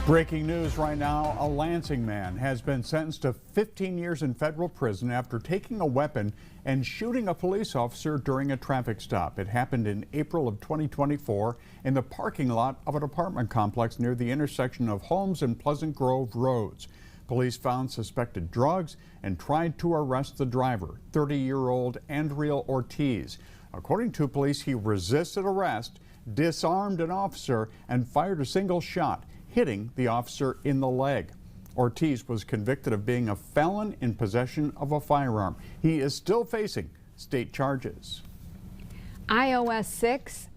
Breaking news right now, a Lansing man has been sentenced to 15 years in federal prison after taking a weapon and shooting a police officer during a traffic stop. It happened in April of 2024 in the parking lot of an apartment complex near the intersection of Holmes and Pleasant Grove roads. Police found suspected drugs and tried to arrest the driver, 30-year-old Andrial Ortiz. According to police, he resisted arrest, disarmed an officer, and fired a single shot, hitting the officer in the leg. Ortiz was convicted of being a felon in possession of a firearm. He is still facing state charges. iOS 6